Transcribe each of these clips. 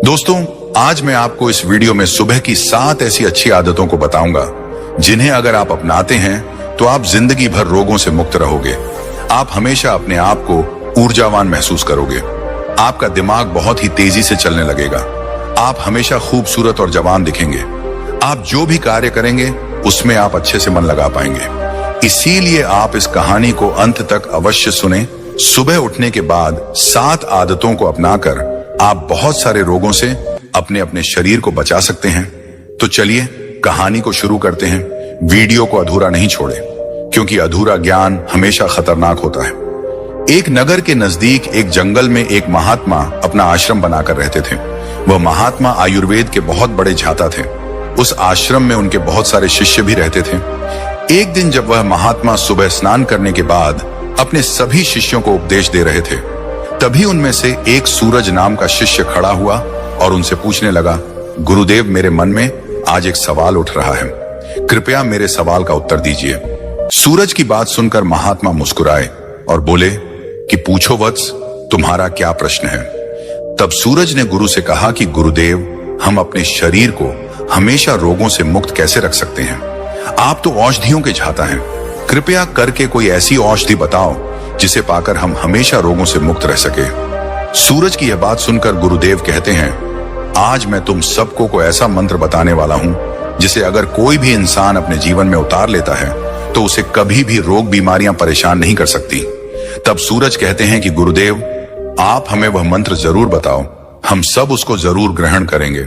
दोस्तों, आज मैं आपको इस वीडियो में सुबह की 7 ऐसी अच्छी आदतों को बताऊंगा जिन्हें अगर आप अपनाते हैं तो आप जिंदगी भर रोगों से मुक्त रहोगे। आप हमेशा अपने आप को ऊर्जावान महसूस करोगे। आपका दिमाग बहुत ही तेजी से चलने लगेगा। आप हमेशा खूबसूरत और जवान दिखेंगे। आप जो भी कार्य करेंगे उसमें आप अच्छे से मन लगा पाएंगे। इसीलिए आप इस कहानी को अंत तक अवश्य सुने। सुबह उठने के बाद 7 आदतों को अपनाकर आप बहुत सारे रोगों से अपने अपने शरीर को बचा सकते हैं। तो चलिए कहानी को शुरू करते हैं। वीडियो को अधूरा नहीं छोड़े, क्योंकि अधूरा ज्ञान हमेशा खतरनाक होता है। एक नगर के नजदीक एक जंगल में एक महात्मा अपना आश्रम बनाकर रहते थे। वह महात्मा आयुर्वेद के बहुत बड़े झाता थे। उस आश्रम में उनके बहुत सारे शिष्य भी रहते थे। एक दिन जब वह महात्मा सुबह स्नान करने के बाद अपने सभी शिष्यों को उपदेश दे रहे थे, तभी उनमें से एक सूरज नाम का शिष्य खड़ा हुआ और उनसे पूछने लगा, गुरुदेव, मेरे मन में आज एक सवाल उठ रहा है, कृपया मेरे सवाल का उत्तर दीजिए। सूरज की बात सुनकर महात्मा मुस्कुराए और बोले कि पूछो वत्स, तुम्हारा क्या प्रश्न है। तब सूरज ने गुरु से कहा कि गुरुदेव, हम अपने शरीर को हमेशा रोगों से मुक्त कैसे रख सकते हैं। आप तो औषधियों के झाता हैं, कृपया करके कोई ऐसी औषधि बताओ जिसे पाकर हम हमेशा रोगों से मुक्त रह सके। सूरज की यह बात सुनकर गुरुदेव कहते हैं, आज मैं तुम सबको को ऐसा मंत्र बताने वाला हूं जिसे अगर कोई भी इंसान अपने जीवन में उतार लेता है तो उसे कभी भी रोग बीमारियां परेशान नहीं कर सकती। तब सूरज कहते हैं कि गुरुदेव, आप हमें वह मंत्र जरूर बताओ, हम सब उसको जरूर ग्रहण करेंगे।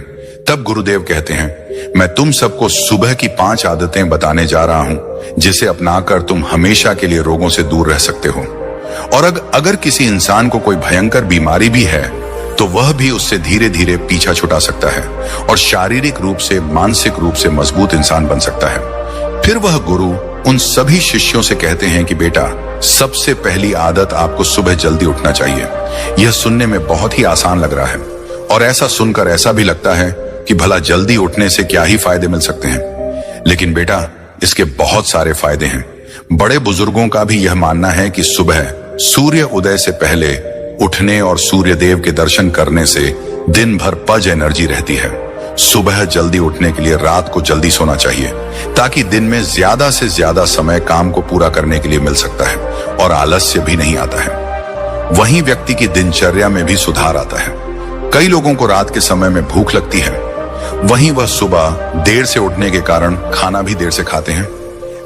तब गुरुदेव कहते हैं, मैं तुम सबको सुबह की 5 आदतें बताने जा रहा हूं जिसे अपनाकर तुम हमेशा के लिए रोगों से दूर रह सकते हो। और अगर किसी इंसान को कोई भयंकर बीमारी भी है तो वह भी उससे धीरे धीरे पीछा छुटा सकता है और शारीरिक रूप से, मानसिक रूप से मजबूत इंसान बन सकता है। फिर वह गुरु उन सभी शिष्यों से कहते हैं कि बेटा, सबसे पहली आदत आपको सुबह जल्दी उठना चाहिए। यह सुनने में बहुत ही आसान लग रहा है और ऐसा सुनकर ऐसा भी लगता है कि भला जल्दी उठने से क्या ही फायदे मिल सकते हैं। लेकिन बेटा, इसके बहुत सारे फायदे हैं। बड़े बुजुर्गों का भी यह मानना है कि सुबह सूर्य उदय से पहले उठने और सूर्य देव के दर्शन करने से दिन भर पज एनर्जी रहती है। सुबह जल्दी उठने के लिए रात को जल्दी सोना चाहिए ताकि दिन में ज्यादा से ज्यादा समय काम को पूरा करने के लिए मिल सकता है और आलस्य भी नहीं आता है। वहीं व्यक्ति की दिनचर्या में भी सुधार आता है। कई लोगों को रात के समय में भूख लगती है, वहीं वह सुबह देर से उठने के कारण खाना भी देर से खाते हैं।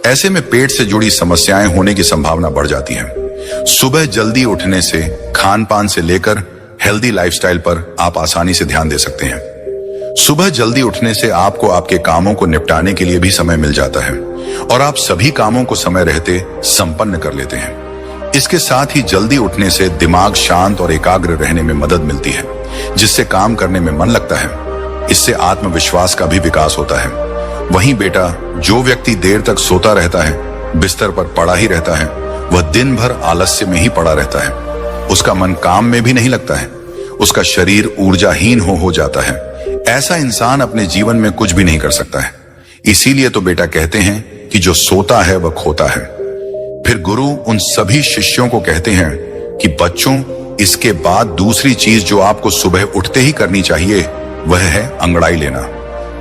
ऐसे में पेट से जुड़ी समस्याएं होने की संभावना बढ़ जाती है। सुबह जल्दी उठने से खान पान से लेकर हेल्दी लाइफस्टाइल पर आप आसानी से ध्यान दे सकते हैं। सुबह जल्दी उठने से आपको आपके कामों को निपटाने के लिए भी समय मिल जाता है और आप सभी कामों को समय रहते संपन्न कर लेते हैं। इसके साथ ही जल्दी उठने से दिमाग शांत और एकाग्र रहने में मदद मिलती है, जिससे काम करने में मन लगता है। इससे आत्मविश्वास का भी विकास होता है। वहीं बेटा, जो व्यक्ति देर तक सोता रहता है, बिस्तर पर पड़ा ही रहता है, वह दिन भर आलस्य में ही पड़ा रहता है। उसका मन काम में भी नहीं लगता है। उसका शरीर ऊर्जाहीन हो जाता है। ऐसा इंसान अपने जीवन में कुछ भी नहीं कर सकता है। इसीलिए तो बेटा कहते हैं कि जो सोता है वह खोता है। फिर गुरु उन सभी शिष्यों को कहते हैं कि बच्चों, इसके बाद दूसरी चीज जो आपको सुबह उठते ही करनी चाहिए वह है अंगड़ाई लेना।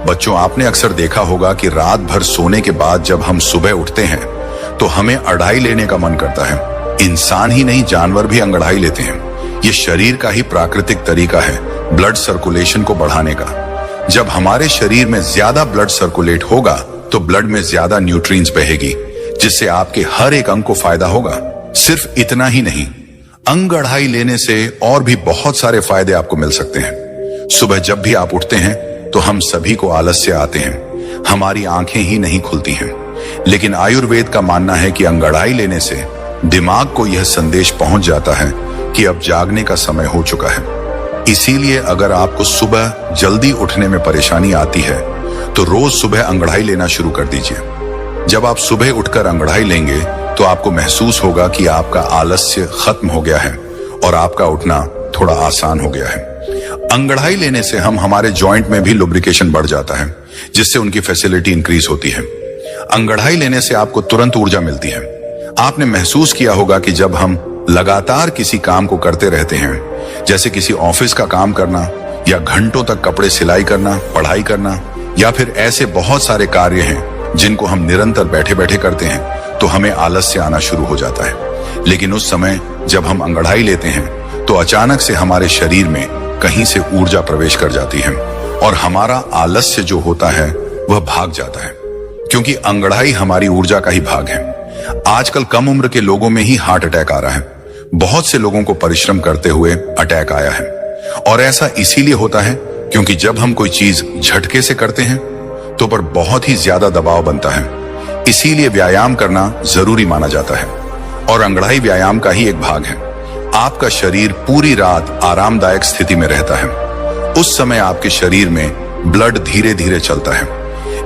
बच्चों, आपने अक्सर देखा होगा कि रात भर सोने के बाद जब हम सुबह उठते हैं तो हमें अंगड़ाई लेने का मन करता है। इंसान ही नहीं, जानवर भी अंगड़ाई लेते हैं। ये शरीर का ही प्राकृतिक तरीका है ब्लड सर्कुलेशन को बढ़ाने का। जब हमारे शरीर में ज्यादा ब्लड सर्कुलेट होगा तो ब्लड में ज्यादा न्यूट्रिएंट्स बहेगी, जिससे आपके हर एक अंग को फायदा होगा। सिर्फ इतना ही नहीं, अंगड़ाई लेने से और भी बहुत सारे फायदे आपको मिल सकते हैं। सुबह जब भी आप उठते हैं तो हम सभी को आलस्य आते हैं, हमारी आंखें ही नहीं खुलती हैं। लेकिन आयुर्वेद का मानना है कि अंगड़ाई लेने से दिमाग को यह संदेश पहुंच जाता है कि अब जागने का समय हो चुका है। इसीलिए अगर आपको सुबह जल्दी उठने में परेशानी आती है तो रोज सुबह अंगड़ाई लेना शुरू कर दीजिए। जब आप सुबह उठकर अंगड़ाई लेंगे तो आपको महसूस होगा कि आपका आलस्य खत्म हो गया है और आपका उठना थोड़ा आसान हो गया है। अंगड़ाई लेने से हमारे जॉइंट में भी लुब्रिकेशन बढ़ जाता है, जिससे उनकी फैसिलिटी इंक्रीज होती है। अंगड़ाई लेने से आपको तुरंत ऊर्जा मिलती है। आपने महसूस किया होगा कि जब हम लगातार किसी काम को करते रहते हैं, जैसे किसी ऑफिस का काम करना या घंटों तक कपड़े सिलाई करना, पढ़ाई करना, या फिर ऐसे बहुत सारे कार्य हैं जिनको हम निरंतर बैठे बैठे करते हैं, तो हमें आलस्य आना शुरू हो जाता है। लेकिन उस समय जब हम अंगड़ाई लेते हैं तो अचानक से हमारे शरीर में कहीं से ऊर्जा प्रवेश कर जाती है और हमारा आलस्य जो होता है वह भाग जाता है, क्योंकि अंगड़ाई हमारी ऊर्जा का ही भाग है। आजकल कम उम्र के लोगों में ही हार्ट अटैक आ रहा है। बहुत से लोगों को परिश्रम करते हुए अटैक आया है, और ऐसा इसीलिए होता है क्योंकि जब हम कोई चीज झटके से करते हैं तो पर बहुत ही ज्यादा दबाव बनता है। इसीलिए व्यायाम करना जरूरी माना जाता है, और अंगड़ाई व्यायाम का ही एक भाग है। आपका शरीर पूरी रात आरामदायक स्थिति में रहता है। उस समय आपके शरीर में ब्लड धीरे धीरे चलता है,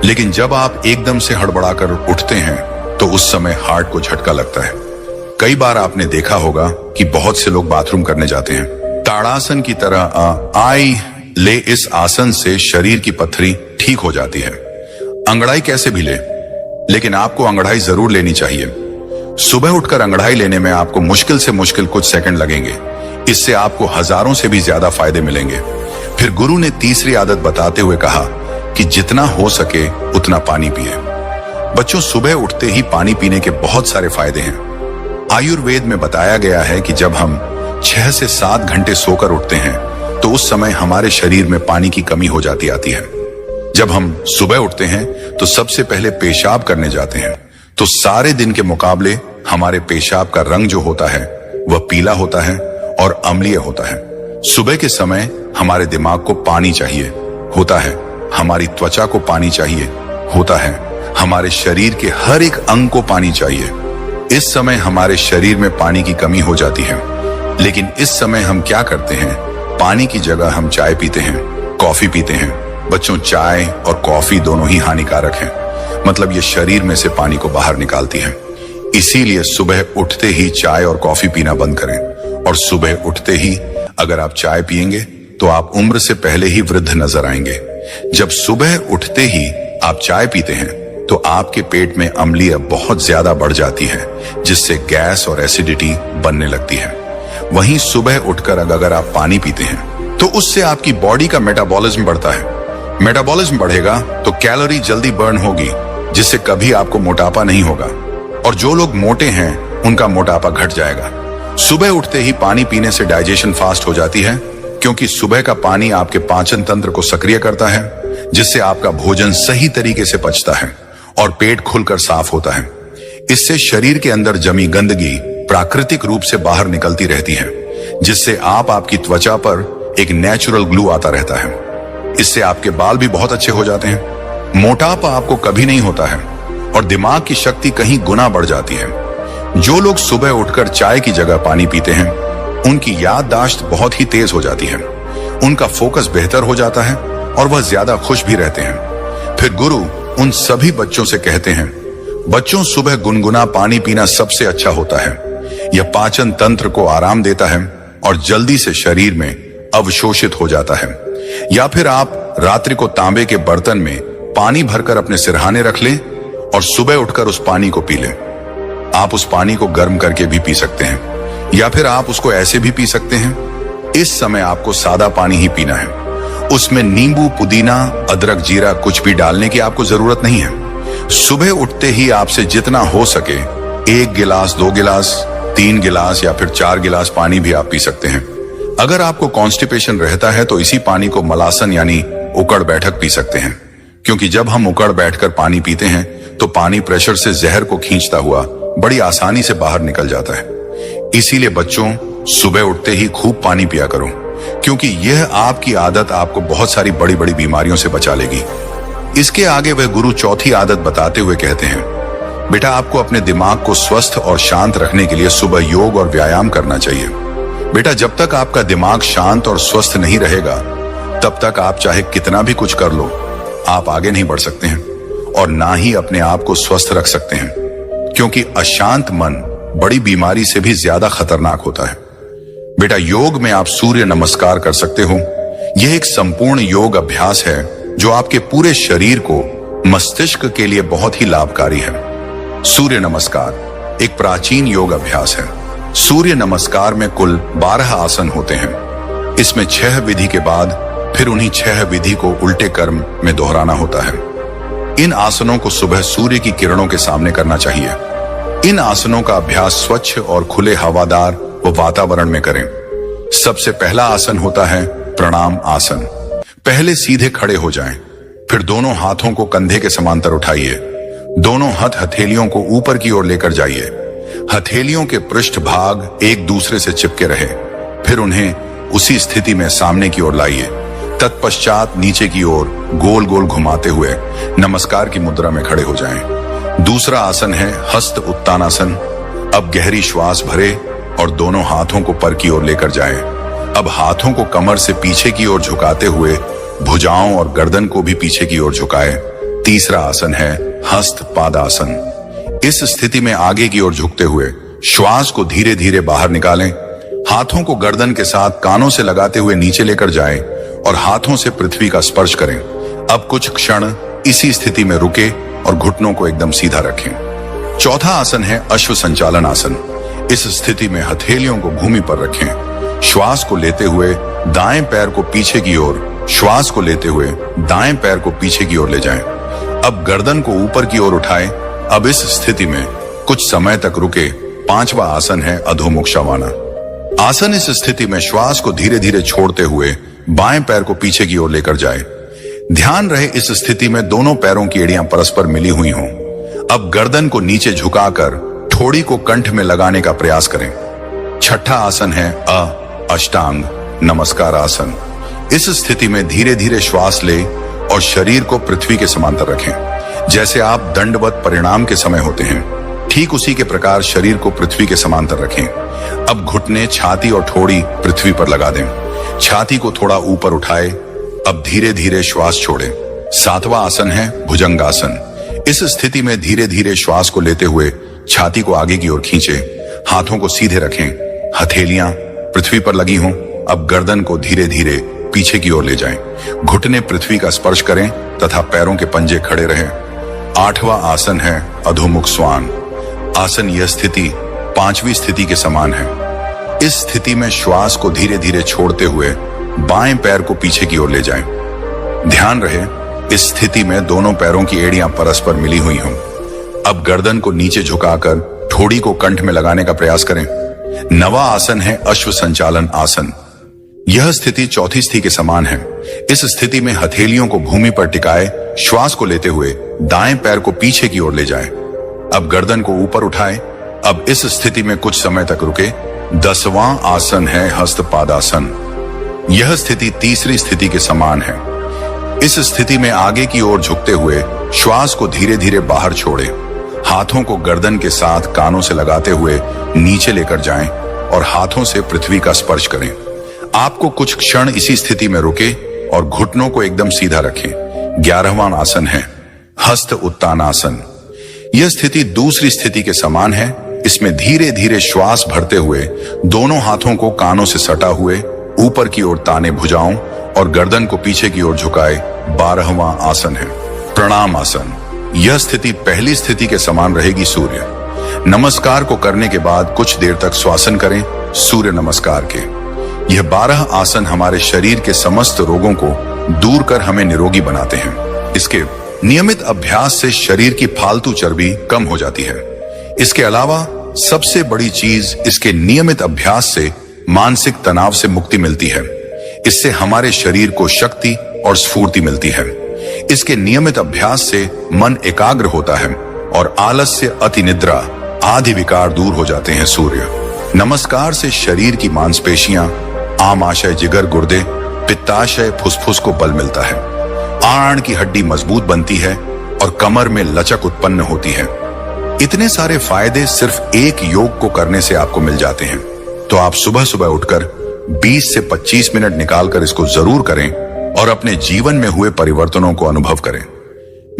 लेकिन जब आप एकदम से हड़बड़ाकर उठते हैं तो उस समय हार्ट को झटका लगता है। कई बार आपने देखा होगा कि बहुत से लोग बाथरूम करने जाते हैं। ताड़ासन की तरह आई ले इस आसन से शरीर की पत्थरी ठीक हो जाती है। अंगड़ाई कैसे भी ले, लेकिन आपको अंगड़ाई जरूर लेनी चाहिए। सुबह उठकर अंगड़ाई लेने में आपको मुश्किल से मुश्किल कुछ सेकंड लगेंगे। इससे आपको हजारों से भी ज्यादा फायदे मिलेंगे। फिर गुरु ने तीसरी आदत बताते हुए कहा कि जितना हो सके उतना पानी पिए। बच्चों, सुबह उठते ही पानी पीने के बहुत सारे फायदे हैं। आयुर्वेद में बताया गया है कि जब हम 6 से 7 घंटे सोकर उठते हैं तो उस समय हमारे शरीर में पानी की कमी हो जाती आती है। जब हम सुबह उठते हैं तो सबसे पहले पेशाब करने जाते हैं, तो सारे दिन के मुकाबले हमारे पेशाब का रंग जो होता है वह पीला होता है और अम्लीय होता है। सुबह के समय हमारे दिमाग को पानी चाहिए होता है, हमारी त्वचा को पानी चाहिए होता है, हमारे शरीर के हर एक अंग को पानी चाहिए। इस समय हमारे शरीर में पानी की कमी हो जाती है, लेकिन इस समय हम क्या करते हैं? पानी की जगह हम चाय पीते हैं, कॉफी पीते हैं। बच्चों, चाय और कॉफी दोनों ही हानिकारक हैं, मतलब ये शरीर में से पानी को बाहर निकालती है। इसीलिए सुबह उठते ही चाय और कॉफी पीना बंद करें, और सुबह उठते ही अगर आप चाय पिएंगे तो आप उम्र से पहले ही वृद्ध नजर आएंगे। जब सुबह उठते ही आप चाय पीते हैं तो आपके पेट में अम्लीय बहुत ज्यादा बढ़ जाती है, जिससे गैस और एसिडिटी बनने लगती है। वहीं सुबह उठकर अगर आप पानी पीते हैं तो उससे आपकी बॉडी का मेटाबॉलिज्म बढ़ता है। मेटाबॉलिज्म बढ़ेगा तो कैलोरी जल्दी बर्न होगी, जिससे कभी आपको मोटापा नहीं होगा, और जो लोग मोटे हैं उनका मोटापा घट जाएगा। सुबह उठते ही पानी पीने से डाइजेशन फास्ट हो जाती है, क्योंकि सुबह का पानी आपके पाचन तंत्र को सक्रिय करता है, जिससे आपका भोजन सही तरीके से पचता है और पेट खुलकर साफ होता है। इससे शरीर के अंदर जमी गंदगी प्राकृतिक रूप से बाहर निकलती रहती है, जिससे आपकी त्वचा पर एक नेचुरल ग्लू आता रहता है। इससे आपके बाल भी बहुत अच्छे हो जाते हैं। मोटापा आपको कभी नहीं होता है, और दिमाग की शक्ति कहीं गुना बढ़ जाती है। जो लोग सुबह उठकर चाय की जगह पानी पीते हैं उनकी याददाश्त बहुत ही तेज हो जाती है, उनका फोकस बेहतर हो जाता है और वह ज्यादा खुश भी रहते हैं। फिर गुरु उन सभी बच्चों से कहते हैं, बच्चों, सुबह गुनगुना पानी पीना सबसे अच्छा होता है। यह पाचन तंत्र को आराम देता है और जल्दी से शरीर में अवशोषित हो जाता है। या फिर आप रात्रि को तांबे के बर्तन में पानी भरकर अपने सिरहाने रख लें और सुबह उठकर उस पानी को पी लें। आप उस पानी को गर्म करके भी पी सकते हैं, या फिर आप उसको ऐसे भी पी सकते हैं। इस समय आपको सादा पानी ही पीना है। उसमें नींबू, पुदीना, अदरक, जीरा कुछ भी डालने की आपको जरूरत नहीं है। सुबह उठते ही आपसे जितना हो सके 1 गिलास, 2 गिलास, 3 गिलास या फिर 4 गिलास पानी भी आप पी सकते हैं। अगर आपको कॉन्स्टिपेशन रहता है तो इसी पानी को मलासन यानी उकड़ बैठक पी सकते हैं, क्योंकि जब हम उकड़ बैठकर पानी पीते हैं तो पानी प्रेशर से जहर को खींचता हुआ बड़ी आसानी से बाहर निकल जाता है। इसीलिए बच्चों, सुबह उठते ही खूब पानी पिया करो, क्योंकि यह आपकी आदत आपको बहुत सारी बड़ी बड़ी बीमारियों से बचा लेगी। इसके आगे वह गुरु चौथी आदत बताते हुए कहते हैं, बेटा, आपको अपने दिमाग को स्वस्थ और शांत रखने के लिए सुबह योग और व्यायाम करना चाहिए। बेटा, जब तक आपका दिमाग शांत और स्वस्थ नहीं रहेगा तब तक आप चाहे कितना भी कुछ कर लो, आप आगे नहीं बढ़ सकते हैं और ना ही अपने आप को स्वस्थ रख सकते हैं, क्योंकि अशांत मन बड़ी बीमारी से भी ज्यादा खतरनाक होता है। बेटा, योग में आप सूर्य नमस्कार कर सकते हो। यह एक संपूर्ण योग अभ्यास है जो आपके पूरे शरीर को, मस्तिष्क के लिए बहुत ही लाभकारी है। सूर्य नमस्कार एक प्राचीन योग अभ्यास है। सूर्य नमस्कार में कुल 12 आसन होते हैं। इसमें 6 विधि के बाद फिर उन्हीं 6 विधि को उल्टे क्रम में दोहराना होता है। इन आसनों को सुबह सूर्य की किरणों के सामने करना चाहिए। इन आसनों का अभ्यास स्वच्छ और खुले हवादार व वातावरण में करें। सबसे पहला आसन होता है प्रणाम आसन। पहले सीधे खड़े हो जाएं, फिर दोनों हाथों को कंधे के समांतर उठाइए। दोनों हथेलियों को ऊपर की ओर लेकर जाइए। हथेलियों के पृष्ठ भाग एक दूसरे से चिपके रहे। फिर उन्हें उसी स्थिति में सामने की ओर लाइए। तत्पश्चात नीचे की ओर गोल गोल घुमाते हुए नमस्कार की मुद्रा में खड़े हो जाएं। दूसरा आसन है हस्त उत्तानासन। अब गहरी श्वास भरे और दोनों हाथों को पर की ओर लेकर जाएं। अब हाथों को कमर से पीछे की ओर झुकाते हुए भुजाओं और गर्दन को भी पीछे की ओर झुकाएं। तीसरा आसन है हस्त पादासन। इस स्थिति में आगे की ओर झुकते हुए श्वास को धीरे धीरे बाहर निकालें। हाथों को गर्दन के साथ कानों से लगाते हुए नीचे लेकर जाएं और हाथों से पृथ्वी का स्पर्श करें। अब कुछ क्षण इसी स्थिति में रुके और घुटनों को एकदम सीधा रखें। चौथा आसन है अश्व संचालन आसन। इस स्थिति में हथेलियों को भूमि पर रखें। श्वास को लेते हुए दाएं पैर को पीछे की ओर, श्वास को लेते हुए दाएं पैर को पीछे की ओर ले जाएं। अब गर्दन को ऊपर की ओर उठाएं। अब इस स्थिति में कुछ समय तक रुके। पांचवा आसन है अधोमुख शवाना आसन। इस स्थिति में श्वास को धीरे धीरे छोड़ते हुए बाएं पैर को पीछे की ओर लेकर जाए। ध्यान रहे इस स्थिति में दोनों पैरों की एड़ियां परस्पर मिली हुई हों। अब गर्दन को नीचे झुकाकर ठोड़ी को कंठ में लगाने का प्रयास करें। छठा आसन है अष्टांग नमस्कार आसन। इस स्थिति में धीरे धीरे श्वास ले और शरीर को पृथ्वी के समांतर रखें। जैसे आप दंडवत परिणाम के समय होते हैं, ठीक उसी के प्रकार शरीर को पृथ्वी के समांतर रखें। अब घुटने, छाती और ठोड़ी पृथ्वी पर लगा दें। छाती को थोड़ा ऊपर उठाए। अब धीरे धीरे श्वास छोड़ें। सातवां आसन है भुजंगासन। इस स्थिति में धीरे धीरे श्वास को लेते हुए छाती को आगे की ओर खींचे। हाथों को सीधे रखें। हथेलियां पृथ्वी पर लगी हों। अब गर्दन को धीरे धीरे पीछे की ओर ले जाएं। घुटने पृथ्वी का स्पर्श करें तथा पैरों के पंजे खड़े रहें। आठवां आसन है अधोमुख स्वान आसन। यह स्थिति पांचवी स्थिति के समान है। इस स्थिति में श्वास को धीरे धीरे छोड़ते हुए बाएं पैर को पीछे की ओर ले जाएं। ध्यान रहे इस स्थिति में दोनों पैरों की एड़ियां परस्पर मिली हुई हों। अब गर्दन को नीचे झुकाकर ठोड़ी को कंठ में लगाने का प्रयास करें। नवा आसन है अश्व संचालन आसन। यह स्थिति चौथी स्थिति के समान है। इस स्थिति में हथेलियों को भूमि पर टिकाए श्वास को लेते हुए दाएं पैर को पीछे की ओर ले जाएं। अब गर्दन को ऊपर उठाएं। अब इस स्थिति में कुछ समय तक रुके। 10वां आसन है हस्तपादासन। यह स्थिति तीसरी स्थिति के समान है। इस स्थिति में आगे की ओर झुकते हुए श्वास को धीरे धीरे बाहर छोड़े। हाथों को गर्दन के साथ कानों से लगाते हुए नीचे लेकर जाएं और हाथों से पृथ्वी का स्पर्श करें। आपको कुछ क्षण इसी स्थिति में रुके और घुटनों को एकदम सीधा रखें। 11वां आसन है हस्त उत्तानासन। यह स्थिति दूसरी स्थिति के समान है। इसमें धीरे धीरे श्वास भरते हुए दोनों हाथों को कानों से सटा हुए ऊपर की ओर ताने भुजाओं और गर्दन को पीछे की ओर झुकाए 12वां आसन है प्रणाम आसन। यह स्थिति पहली स्थिति के समान रहेगी। सूर्य नमस्कार को करने के बाद कुछ देर तक श्वासन करें सूर्य नमस्कार के। यह 12 आसन हमारे शरीर के समस्त रोगों को दूर कर हमें निरोगी बनाते हैं। इसके नियमित अभ्यास से शरीर की फालतू चर्बी कम हो जाती है। इसके अलावा सबसे बड़ी चीज इसके नियमित अभ्यास से मानसिक तनाव से मुक्ति मिलती है। इससे हमारे शरीर को शक्ति और स्फूर्ति मिलती है। इसके नियमित अभ्यास से मन एकाग्र होता है और आलस्य, अति निद्रा आदि विकार दूर हो जाते हैं। सूर्य नमस्कार से शरीर की मांसपेशियां, आमाशय जिगर गुर्दे, पित्ताशय फुसफुस को बल मिलता है। आंत की हड्डी मजबूत बनती है और कमर में लचक उत्पन्न होती है। इतने सारे फायदे सिर्फ एक योग को करने से आपको मिल जाते हैं। तो आप सुबह सुबह उठकर 20 से 25 मिनट निकालकर इसको जरूर करें और अपने जीवन में हुए परिवर्तनों को अनुभव करें।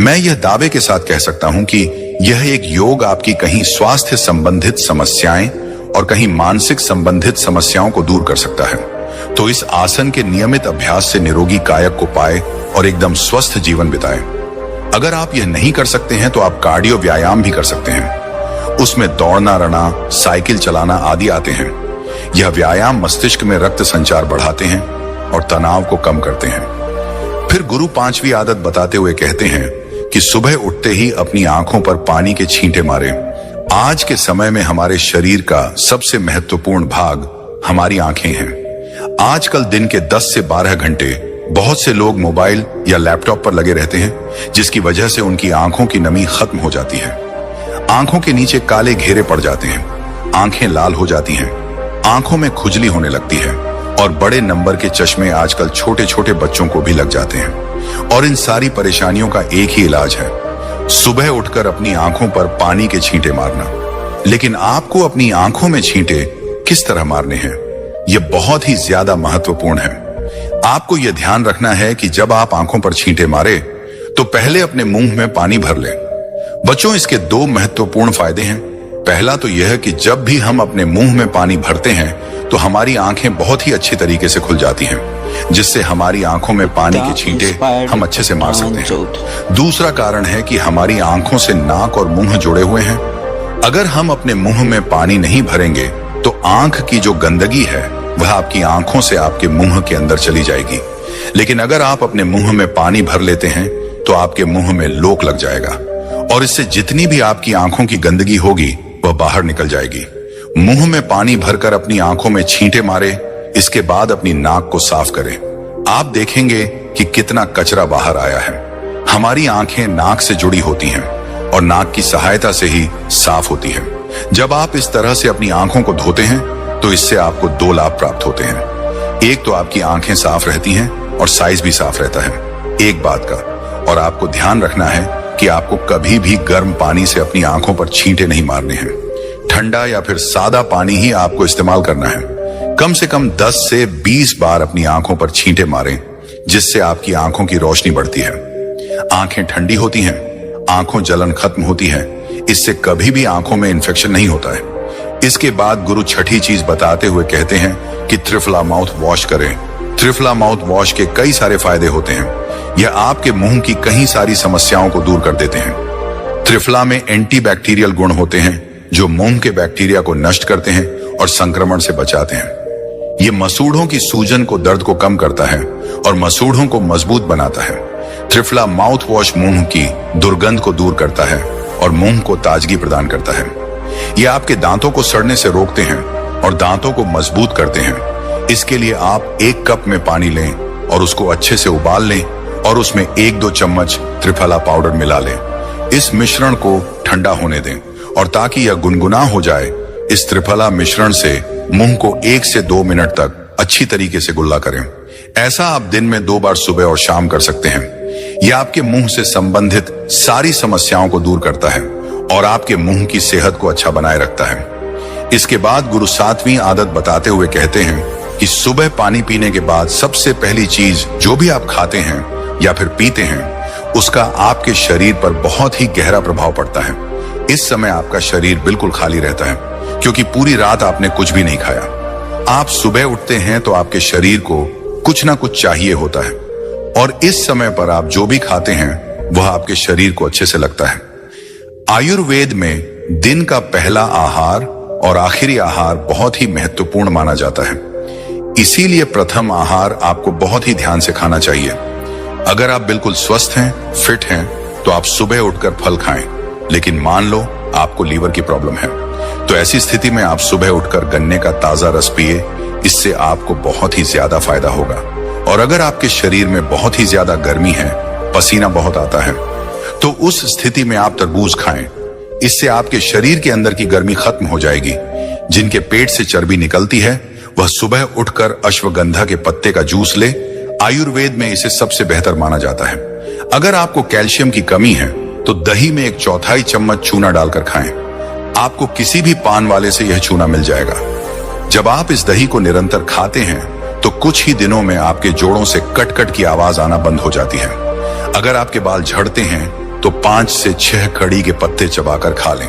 मैं यह दावे के साथ कह सकता हूं कि यह एक योग आपकी कहीं स्वास्थ्य संबंधित समस्याएं और कहीं मानसिक संबंधित समस्याओं को दूर कर सकता है। तो इस आसन के नियमित अभ्यास से निरोगी कायक को पाए और एकदम स्वस्थ जीवन बिताएं। अगर आप यह नहीं कर सकते हैं तो आप कार्डियो व्यायाम भी कर सकते हैं। उसमें दौड़ना, रना, साइकिल चलाना आदि आते हैं। यह व्यायाम मस्तिष्क में रक्त संचार बढ़ाते हैं और तनाव को कम करते हैं। फिर गुरु पांचवी आदत बताते हुए कहते हैं कि सुबह उठते ही अपनी आंखों पर पानी के छींटे मारें। आज के समय में हमारे शरीर का सबसे महत्वपूर्ण भाग हमारी आंखें हैं। आजकल दिन के 10 से 12 घंटे बहुत से लोग मोबाइल या लैपटॉप पर लगे रहते हैं, जिसकी वजह से उनकी आंखों की नमी खत्म हो जाती है। आंखों के नीचे काले घेरे पड़ जाते हैं, आंखें लाल हो जाती हैं, आंखों में खुजली होने लगती है और बड़े नंबर के चश्मे आजकल छोटे छोटे बच्चों को भी लग जाते हैं। और इन सारी परेशानियों का एक ही इलाज है, सुबह उठकर अपनी आंखों पर पानी के छींटे मारना। लेकिन आपको अपनी आंखों में छींटे किस तरह मारने हैं, यह बहुत ही ज्यादा महत्वपूर्ण है। आपको यह ध्यान रखना है कि जब आप आंखों पर छींटे मारे तो पहले अपने मुंह में पानी भर लें। बच्चों, इसके 2 महत्वपूर्ण फायदे हैं। पहला तो यह कि जब भी हम अपने मुंह में पानी भरते हैं तो हमारी आंखें बहुत ही अच्छी तरीके से खुल जाती हैं, जिससे हमारी आंखों में पानी के छींटे हम अच्छे से मार सकते हैं। दूसरा कारण है कि हमारी आंखों से नाक और मुंह जुड़े हुए हैं। अगर हम अपने मुंह में पानी नहीं भरेंगे तो आंख की जो गंदगी है वह आपकी आंखों से आपके मुंह के अंदर चली जाएगी। लेकिन अगर आप अपने मुंह में पानी भर लेते हैं तो आपके मुंह में लोक लग जाएगा और इससे जितनी भी आपकी आंखों की गंदगी होगी वह बाहर निकल जाएगी। मुंह में पानी भरकर अपनी आंखों में छींटे मारे, इसके बाद अपनी नाक को साफ करें। आप देखेंगे कि कितना कचरा बाहर आया है। हमारी आंखें नाक से जुड़ी होती हैं और नाक की सहायता से ही साफ होती हैं। जब आप इस तरह से अपनी आंखों को धोते हैं तो इससे आपको 2 लाभ प्राप्त होते हैं। एक तो आपकी आंखें साफ रहती हैं और साइज भी साफ रहता है। एक बात का और आपको ध्यान रखना है कि आपको कभी भी गर्म पानी से अपनी आंखों पर छींटे नहीं मारने हैं। ठंडा या फिर सादा पानी ही आपको इस्तेमाल करना है। कम से कम 10 से 20 बार अपनी आंखों पर छींटे मारें, जिससे आपकी आंखों की रोशनी बढ़ती है। आंखें ठंडी होती हैं, आंखों जलन खत्म होती है, इससे कभी भी आंखों में इंफेक्शन नहीं होता है। इसके बाद गुरु छठी चीज बताते हुए कहते हैं कि त्रिफला माउथ वॉश करें। त्रिफला माउथ वॉश के कई सारे फायदे होते हैं। यह आपके मुंह की कई सारी समस्याओं को दूर कर देते हैं। त्रिफला में एंटीबैक्टीरियल गुण होते हैं जो मुंह के बैक्टीरिया को नष्ट करते हैं और संक्रमण से बचाते हैं। ये मसूड़ों की सूजन को, दर्द को कम करता है और मसूड़ों को मजबूत बनाता है। त्रिफला माउथ वॉश मुंह की दुर्गंध को दूर करता है और मुंह को ताजगी प्रदान करता है। ये आपके दांतों को सड़ने से रोकते हैं और दांतों को मजबूत करते हैं। इसके लिए आप 1 कप में पानी लें और उसको अच्छे से उबाल लें और उसमें 1-2 चम्मच त्रिफला पाउडर मिला लें। इस मिश्रण को ठंडा होने दें और ताकि यह गुनगुना हो जाए, इस त्रिफला मिश्रण से मुंह को 1 से 2 मिनट तक अच्छी तरीके से गुल्ला करें। ऐसा आप दिन में 2 बार सुबह और शाम कर सकते हैं। यह आपके मुंह से संबंधित सारी समस्याओं को दूर करता है और आपके मुंह की सेहत को अच्छा बनाए रखता है। इसके बाद गुरु 7वीं आदत बताते हुए कहते हैं कि सुबह पानी पीने के बाद सबसे पहली चीज जो भी आप खाते हैं या फिर पीते हैं, उसका आपके शरीर पर बहुत ही गहरा प्रभाव पड़ता है। इस समय आपका शरीर बिल्कुल खाली रहता है क्योंकि पूरी रात आपने कुछ भी नहीं खाया। आप सुबह उठते हैं तो आपके शरीर को कुछ ना कुछ चाहिए होता है और इस समय पर आप जो भी खाते हैं वह आपके शरीर को अच्छे से लगता है। आयुर्वेद में दिन का पहला आहार और आखिरी आहार बहुत ही महत्वपूर्ण माना जाता है। इसीलिए प्रथम आहार आपको बहुत ही ध्यान से खाना चाहिए। अगर आप बिल्कुल स्वस्थ हैं, फिट हैं, तो आप सुबह उठकर फल खाएं। लेकिन मान लो आपको लीवर की प्रॉब्लम है, तो ऐसी स्थिति में आप सुबह उठकर गन्ने का ताजा रस पिए। इससे आपको बहुत ही ज्यादा फायदा होगा। और अगर आपके शरीर में बहुत ही ज्यादा गर्मी है, पसीना बहुत आता है, तो उस स्थिति में आप तरबूज खाएं। इससे आपके शरीर के अंदर की गर्मी खत्म हो जाएगी। जिनके पेट से चर्बी निकलती है वह सुबह उठकर अश्वगंधा के पत्ते का जूस ले। आयुर्वेद में इसे सबसे बेहतर माना जाता है। अगर आपको कैल्शियम की कमी है तो दही में 1/4 चम्मच चूना डालकर खाएं। आपको किसी भी पान वाले से यह चूना मिल जाएगा। जब आप इस दही को निरंतर खाते हैं तो कुछ ही दिनों में आपके जोड़ों से कट कट की आवाज आना बंद हो जाती है। अगर आपके बाल झड़ते हैं तो 5 से 6 कड़ी के पत्ते चबाकर खा लें।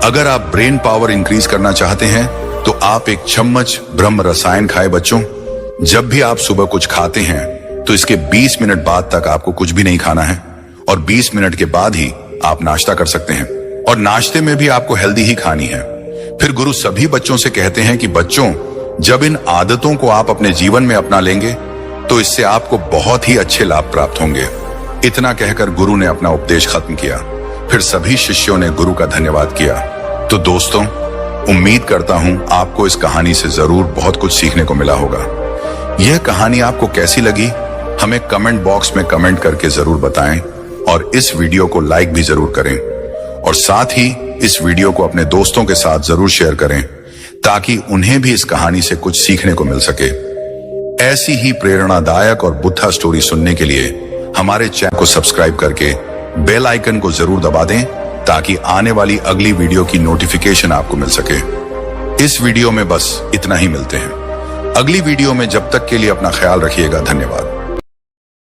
अगर आप ब्रेन पावर इंक्रीज करना चाहते हैं तो आप 1 चम्मच ब्रह्म रसायन खाएं। बच्चों, जब भी आप सुबह कुछ खाते हैं तो इसके 20 मिनट बाद तक आपको कुछ भी नहीं खाना है और 20 मिनट के बाद ही आप नाश्ता कर सकते हैं। और नाश्ते में भी आपको हेल्दी ही खानी है। फिर गुरु सभी बच्चों से कहते हैं कि बच्चों, जब इन आदतों को आप अपने जीवन में अपना लेंगे तो इससे आपको बहुत ही अच्छे लाभ प्राप्त होंगे। इतना कहकर गुरु ने अपना उपदेश खत्म किया। फिर सभी शिष्यों ने गुरु का धन्यवाद किया। तो दोस्तों, उम्मीद करता हूं आपको इस कहानी से जरूर बहुत कुछ सीखने को मिला होगा। यह कहानी आपको कैसी लगी हमें कमेंट बॉक्स में कमेंट करके जरूर बताएं और इस वीडियो को लाइक भी जरूर करें और साथ ही इस वीडियो को अपने दोस्तों के साथ जरूर शेयर करें ताकि उन्हें भी इस कहानी से कुछ सीखने को मिल सके। ऐसी ही प्रेरणादायक और बुद्धा स्टोरी सुनने के लिए हमारे चैनल को सब्सक्राइब करके बेल आइकन को जरूर दबा दें ताकि आने वाली अगली वीडियो की नोटिफिकेशन आपको मिल सके। इस वीडियो में बस इतना ही, मिलते हैं अगली वीडियो में। जब तक के लिए अपना ख्याल रखिएगा। धन्यवाद।